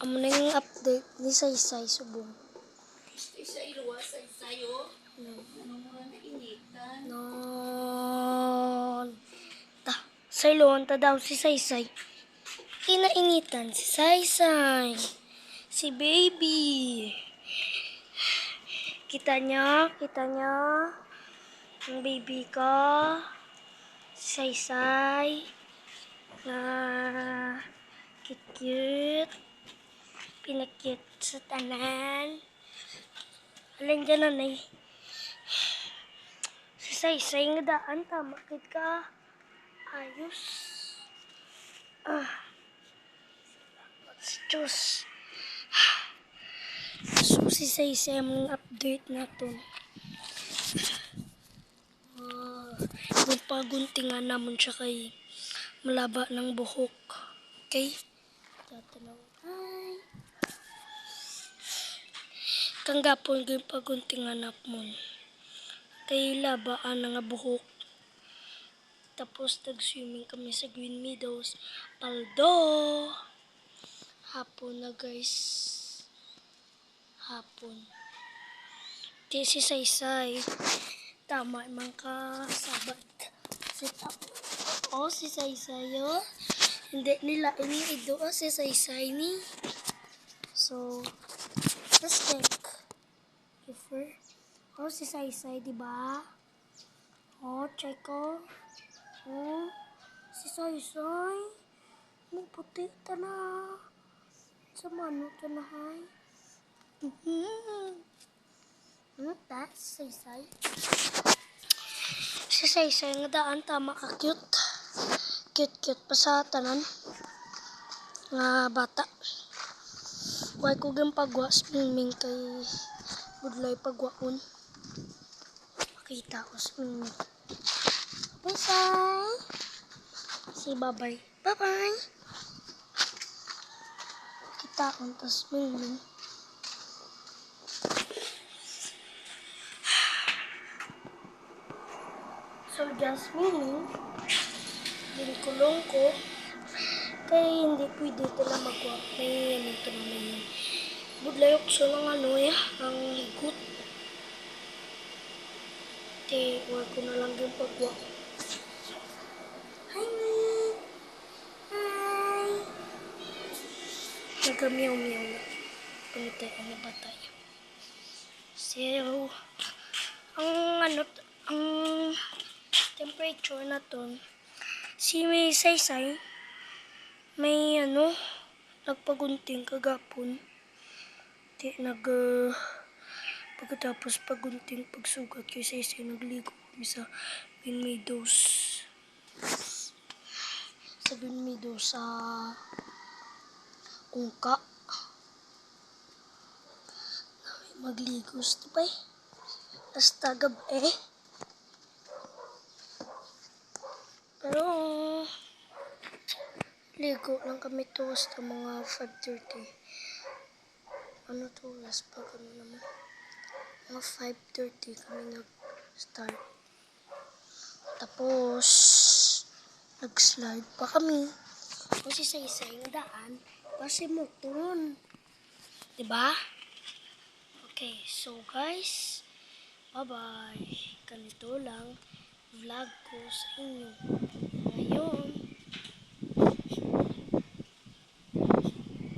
Amo na yung update ni Saysay Subong. Saysay luwa, Saysay o. Ano mo na initan? Non. Saylon ta daw si Saysay. Inainitan si Saysay. Si baby. Kita niya. Ang baby ko. Si Saysay. Na cute. Pinakit sa tanan. Alin dyan na Si Saysay nga daan. Tama kit ka. Ayos. Diyos. So, si Saysay ang update na to. Yung paguntingan naman siya kay malaba ng buhok. Okay? Tatanaw. Hi. Kanggapon yung paguntingan napon. Kay labaan na nga buhok. Tapos nag-swimming kami sa Green Meadows. Paldo! Hapon na guys. Hapon. Di si Saysay. Tama man ka sabat. Si Saysay oh. Hindi nila ini-ido si Saysay ni. So, let's check. Si Saysay, diba? Check ko. Si Saysay. Puti ta na. Sa mano ta na hay. That's Saysay. Si Saysay nga daan tama ka cute. Cute pa sa tanan. Nga bata. Huwag ko gang pagwa swimming kay budlay pagwaon. Makita ko swimming. Saysay. Si babay. Bye-bye. Kita ko ta swimming. So, just swimming. Kulong ko. Kaya hindi pwede ito na magwap. May ito naman. Budlayok siya ng ang higot. Huwag ko na lang yung pagwap. Hi, man! Hi! Nagamiyaw-miyaw na. Punitay ang nabatay. So, ang temperature na to, si may Saysay, may nagpagunting kagapon. Pagkatapos pagunting, pagsugat kay Saysay, nagligo kami sa Green Meadows. Sa Green Meadows, sa Ungka. Magligos, diba? Hasta gabi. Pero, ligo lang kami to hasta mga 5:30. Oras pa kami naman. Mga 5:30 kami nag-start. Tapos, nag-slide pa kami. Si Saysay nga daan, kasi moton. Diba? Okay, so guys, bye-bye. Ganito lang vlog ko sa inyo ngayon.